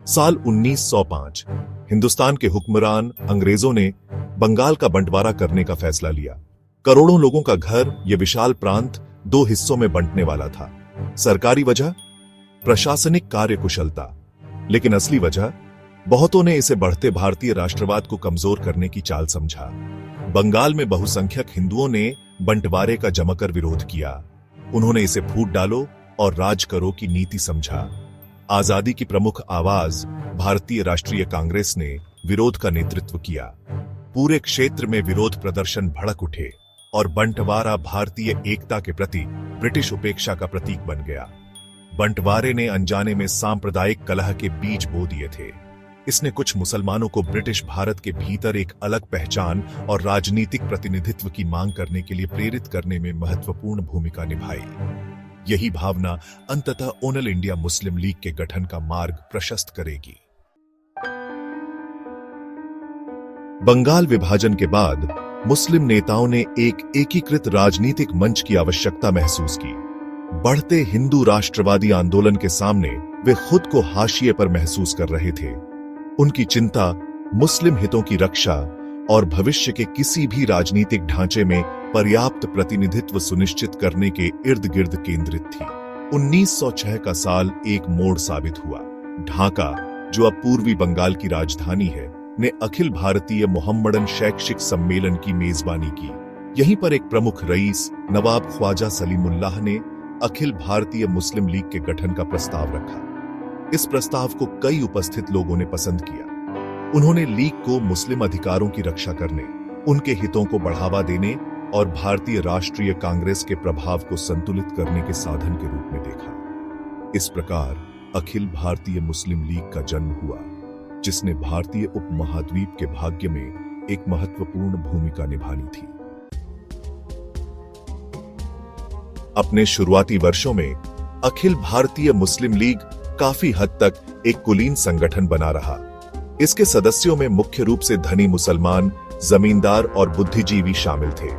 साल 1905 हिंदुस्तान के हुक्मरान अंग्रेजों ने बंगाल का बंटवारा करने का फैसला लिया। करोड़ों लोगों का घर, यह विशाल प्रांत दो हिस्सों में बंटने वाला था। सरकारी वजह प्रशासनिक कार्यकुशलता, लेकिन असली वजह बहुतों ने इसे बढ़ते भारतीय राष्ट्रवाद को कमजोर करने की चाल समझा। बंगाल में बहुसंख्यक हिंदुओं ने बंटवारे का जमकर विरोध किया। उन्होंने इसे फूट डालो और राज करो की नीति समझा। आजादी की प्रमुख आवाज भारतीय राष्ट्रीय कांग्रेस ने विरोध का नेतृत्व किया। पूरे क्षेत्र में विरोध प्रदर्शन भड़क उठे और बंटवारा भारतीय एकता के प्रति ब्रिटिश उपेक्षा का प्रतीक बन गया। बंटवारे ने अनजाने में सांप्रदायिक कलह के बीज बो दिए थे। इसने कुछ मुसलमानों को ब्रिटिश भारत के भीतर एक अलग पहचान और राजनीतिक प्रतिनिधित्व की मांग करने के लिए प्रेरित करने में महत्वपूर्ण भूमिका निभाई। यही भावना अंततः ओनल इंडिया मुस्लिम लीग के गठन का मार्ग प्रशस्त करेगी। बंगाल विभाजन के बाद मुस्लिम नेताओं ने एक एकीकृत राजनीतिक मंच की आवश्यकता महसूस की। बढ़ते हिंदू राष्ट्रवादी आंदोलन के सामने वे खुद को हाशिए पर महसूस कर रहे थे। उनकी चिंता मुस्लिम हितों की रक्षा और भविष्य के किसी भी राजनीतिक ढांचे में पर्याप्त प्रतिनिधित्व सुनिश्चित करने के इर्द गिर्द केंद्रित थी। 1906 का साल एक मोड़ साबित हुआ। ढाका, जो अब पूर्वी बंगाल की राजधानी है, ने अखिल भारतीय मोहम्मडन शैक्षिक सम्मेलन की मेजबानी की। यहीं पर एक प्रमुख रईस नवाब ख्वाजा सलीमुल्लाह ने अखिल भारतीय मुस्लिम लीग के गठन का प्रस्ताव रखा। इस प्रस्ताव को कई उपस्थित लोगों ने पसंद किया। उन्होंने लीग को मुस्लिम अधिकारों की रक्षा करने, उनके हितों को बढ़ावा देने और भारतीय राष्ट्रीय कांग्रेस के प्रभाव को संतुलित करने के साधन के रूप में देखा। इस प्रकार अखिल भारतीय मुस्लिम लीग का जन्म हुआ, जिसने भारतीय उपमहाद्वीप के भाग्य में एक महत्वपूर्ण भूमिका निभानी थी। अपने शुरुआती वर्षों में अखिल भारतीय मुस्लिम लीग काफी हद तक एक कुलीन संगठन बना रहा। इसके सदस्यों में मुख्य रूप से धनी मुसलमान, जमींदार और बुद्धिजीवी शामिल थे।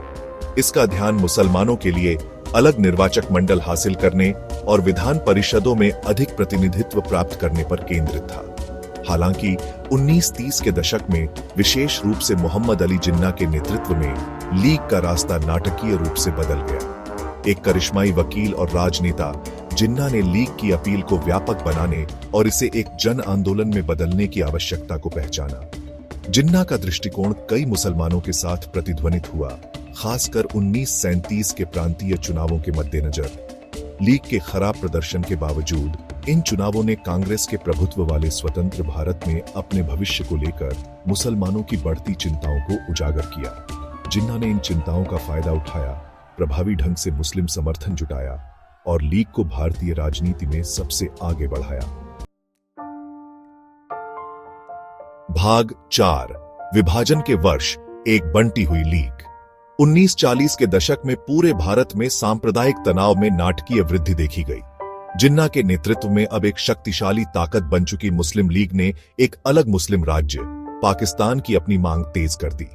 इसका ध्यान मुसलमानों के लिए अलग निर्वाचक मंडल हासिल करने और विधान परिषदों में अधिक प्रतिनिधित्व प्राप्त करने पर केंद्रित था। हालांकि 1930 के दशक में विशेष रूप से मोहम्मद अली जिन्ना के नेतृत्व में लीग का रास्ता नाटकीय रूप से बदल गया। एक करिश्माई वकील और राजनेता जिन्ना ने लीग की अपील को व्यापक बनाने और इसे एक जन आंदोलन में बदलने की आवश्यकता को पहचाना। जिन्ना का दृष्टिकोण कई मुसलमानों के साथ प्रतिध्वनित हुआ, खासकर 1937 के प्रांतीय चुनावों के मद्देनजर। लीग के खराब प्रदर्शन के बावजूद इन चुनावों ने कांग्रेस के प्रभुत्व वाले स्वतंत्र भारत में अपने भविष्य को लेकर मुसलमानों की बढ़ती चिंताओं को उजागर किया। जिन्ना ने इन चिंताओं का फायदा उठाया, प्रभावी ढंग से मुस्लिम समर्थन जुटाया और लीग को भारतीय राजनीति में सबसे आगे बढ़ाया। भाग 4, विभाजन के वर्ष, एक बंटी हुई लीग। 1940 के दशक में पूरे भारत में सांप्रदायिक तनाव में नाटकीय वृद्धि देखी गई। जिन्ना के नेतृत्व में अब एक शक्तिशाली ताकत बन चुकी मुस्लिम लीग ने एक अलग मुस्लिम राज्य पाकिस्तान की अपनी मांग तेज कर दी।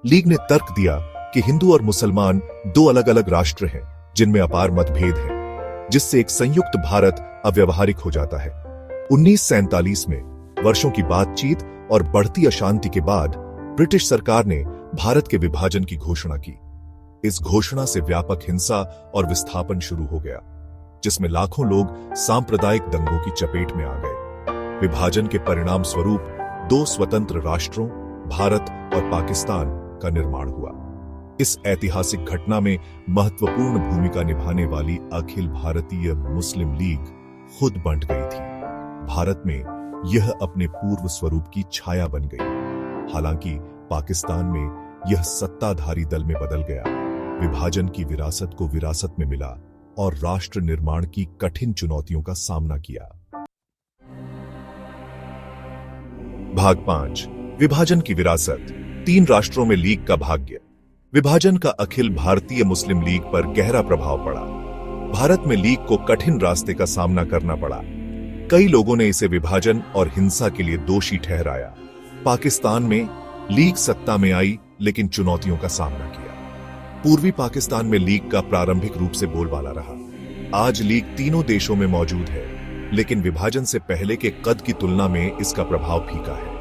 लीग ने तर्क दिया कि हिंदू और मुसलमान दो अलग अलग राष्ट्र हैं जिनमें अपार मतभेद हैं, जिससे एक संयुक्त भारत अव्यवहारिक हो जाता है। 1947 में वर्षों की बातचीत और बढ़ती अशांति के बाद ब्रिटिश सरकार ने भारत के विभाजन की घोषणा की। इस घोषणा से व्यापक हिंसा और विस्थापन शुरू हो गया, जिसमें लाखों लोग सांप्रदायिक दंगों की चपेट में आ गए। विभाजन के परिणाम स्वरूप दो स्वतंत्र राष्ट्रों, भारत और पाकिस्तान का निर्माण हुआ। इस ऐतिहासिक घटना में महत्वपूर्ण भूमिका निभाने वाली अखिल भारतीय मुस्लिम लीग खुद बंट गई थी। भारत में यह अपने पूर्व स्वरूप की छाया बन गई। हालांकि पाकिस्तान में यह सत्ताधारी दल में बदल गया, विभाजन की विरासत को विरासत में मिला और राष्ट्र निर्माण की कठिन चुनौतियों का सामना किया। भाग 5, विभाजन की विरासत, 3 राष्ट्रों में लीग का भाग्य। विभाजन का अखिल भारतीय मुस्लिम लीग पर गहरा प्रभाव पड़ा। भारत में लीग को कठिन रास्ते का सामना करना पड़ा। कई लोगों ने इसे विभाजन और हिंसा के लिए दोषी ठहराया। पाकिस्तान में लीग सत्ता में आई, लेकिन चुनौतियों का सामना किया। पूर्वी पाकिस्तान में लीग का प्रारंभिक रूप से बोलबाला रहा। आज लीग तीनों देशों में मौजूद है, लेकिन विभाजन से पहले के कद की तुलना में इसका प्रभाव फीका है।